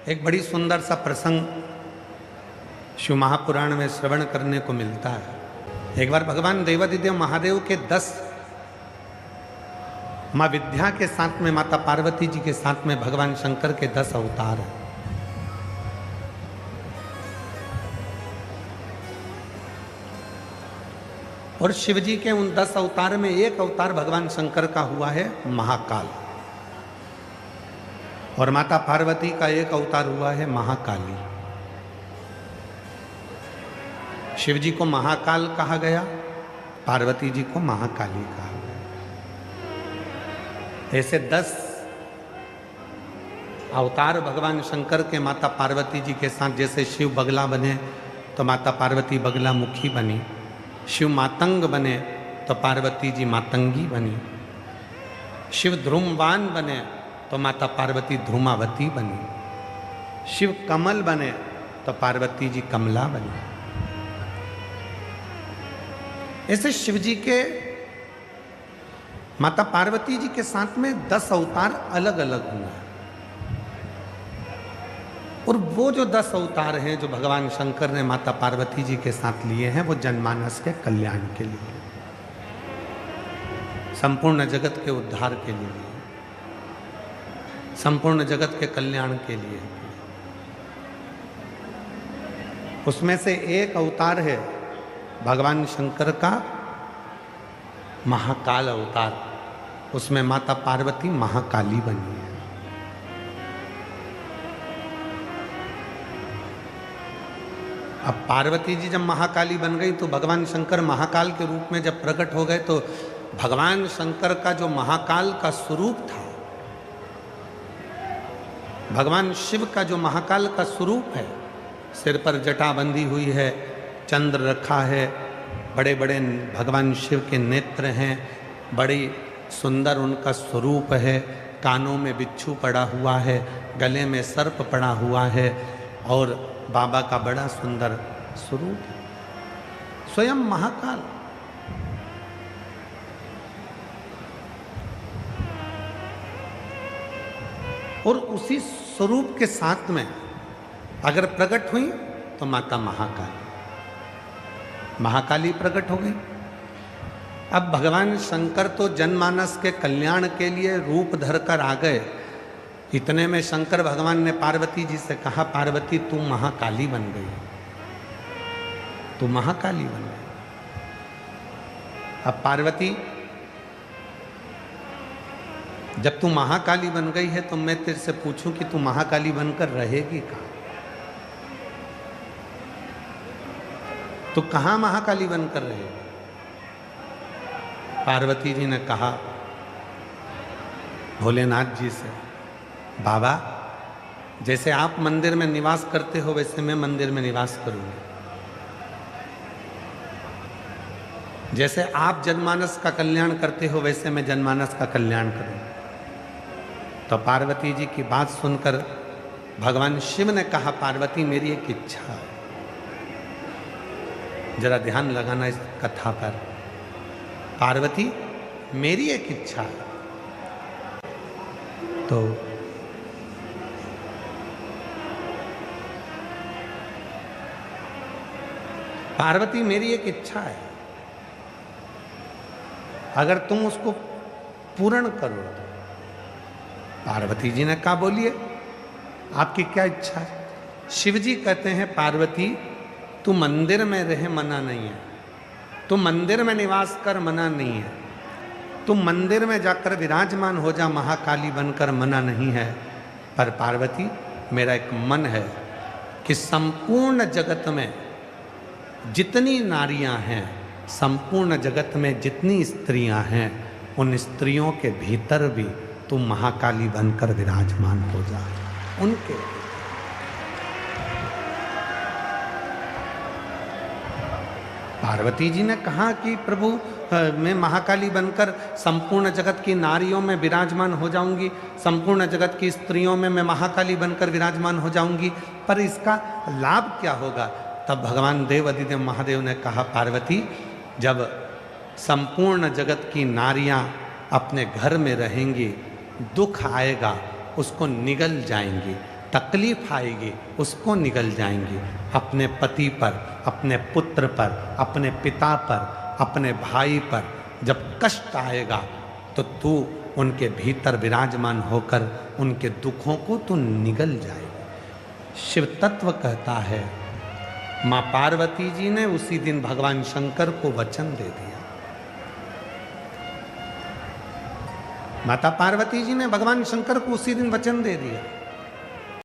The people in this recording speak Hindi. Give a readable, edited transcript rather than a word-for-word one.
एक बड़ी सुंदर सा प्रसंग शिव महापुराण में श्रवण करने को मिलता है। एक बार भगवान देवादिदेव महादेव के 10 माँ विद्या के साथ में माता पार्वती जी के साथ में भगवान शंकर के 10 अवतार हैं। और शिव जी के उन 10 अवतार में एक अवतार भगवान शंकर का हुआ है महाकाल, और माता पार्वती का एक अवतार हुआ है महाकाली। शिव जी को महाकाल कहा गया, पार्वती जी को महाकाली कहा गया। ऐसे 10 अवतार भगवान शंकर के माता पार्वती जी के साथ, जैसे शिव बगला बने तो माता पार्वती बगला मुखी बनी, शिव मातंग बने तो पार्वती जी मातंगी बनी, शिव ध्रुमवान बने तो माता पार्वती ध्रुमावती बनी, शिव कमल बने तो पार्वती जी कमला बनी। ऐसे शिव जी के माता पार्वती जी के साथ में 10 अवतार अलग अलग हुए हैं। और वो जो 10 अवतार हैं जो भगवान शंकर ने माता पार्वती जी के साथ लिए हैं, वो जनमानस के कल्याण के लिए, संपूर्ण जगत के उद्धार के लिए, संपूर्ण जगत के कल्याण के लिए। उसमें से एक अवतार है भगवान शंकर का महाकाल अवतार। उसमें माता पार्वती महाकाली बनी है। अब पार्वती जी जब महाकाली बन गई तो भगवान शंकर महाकाल के रूप में जब प्रकट हो गए, तो भगवान शंकर का जो महाकाल का स्वरूप था, भगवान शिव का जो महाकाल का स्वरूप है, सिर पर जटा बंधी हुई है, चंद्र रखा है, बड़े बड़े भगवान शिव के नेत्र हैं, बड़ी सुंदर उनका स्वरूप है, कानों में बिच्छू पड़ा हुआ है, गले में सर्प पड़ा हुआ है, और बाबा का बड़ा सुंदर स्वरूप है, स्वयं महाकाल। और उसी स्वरूप के साथ में अगर प्रकट हुई तो माता महाकाली, महाकाली प्रकट हो गई। अब भगवान शंकर तो जनमानस के कल्याण के लिए रूप धर कर आ गए। इतने में शंकर भगवान ने पार्वती जी से कहा, पार्वती तू महाकाली बन गई, तू महाकाली बन गई। अब पार्वती, जब तू महाकाली बन गई है तो मैं तेरे से पूछूं कि तू महाकाली बनकर रहेगी कहाँ? तो कहाँ महाकाली बनकर रहेगी? पार्वती जी ने कहा भोलेनाथ जी से, बाबा जैसे आप मंदिर में निवास करते हो वैसे मैं मंदिर में निवास करूंगी, जैसे आप जनमानस का कल्याण करते हो वैसे मैं जनमानस का कल्याण करूंगा। तो पार्वती जी की बात सुनकर भगवान शिव ने कहा, पार्वती मेरी एक इच्छा है, जरा ध्यान लगाना इस कथा पर। पार्वती मेरी एक इच्छा है। तो पार्वती मेरी एक इच्छा है, अगर तुम उसको पूर्ण करो तो। पार्वती जी ने कहा बोलिए आपकी क्या इच्छा है? शिव जी कहते हैं, पार्वती तू मंदिर में रहे मना नहीं है, तू मंदिर में निवास कर मना नहीं है, तू मंदिर में जाकर विराजमान हो जा महाकाली बनकर मना नहीं है। पर पार्वती मेरा एक मन है कि संपूर्ण जगत में जितनी नारियां हैं, संपूर्ण जगत में जितनी स्त्रियां हैं, उन स्त्रियों के भीतर भी तू महाकाली बनकर विराजमान हो जा। उनके पार्वती जी ने कहा कि प्रभु मैं महाकाली बनकर संपूर्ण जगत की नारियों में विराजमान हो जाऊंगी, संपूर्ण जगत की स्त्रियों में मैं महाकाली बनकर विराजमान हो जाऊंगी, पर इसका लाभ क्या होगा? तब भगवान देवादिदेव महादेव ने कहा, पार्वती जब संपूर्ण जगत की नारियां अपने घर में रहेंगी, दुख आएगा उसको निगल जाएंगी, तकलीफ आएगी उसको निगल जाएंगी। अपने पति पर, अपने पुत्र पर, अपने पिता पर, अपने भाई पर जब कष्ट आएगा तो तू उनके भीतर विराजमान होकर उनके दुखों को तू निगल जाएगा। शिव तत्व कहता है, माँ पार्वती जी ने उसी दिन भगवान शंकर को वचन दे दिया। माता पार्वती जी ने भगवान शंकर को उसी दिन वचन दे दिया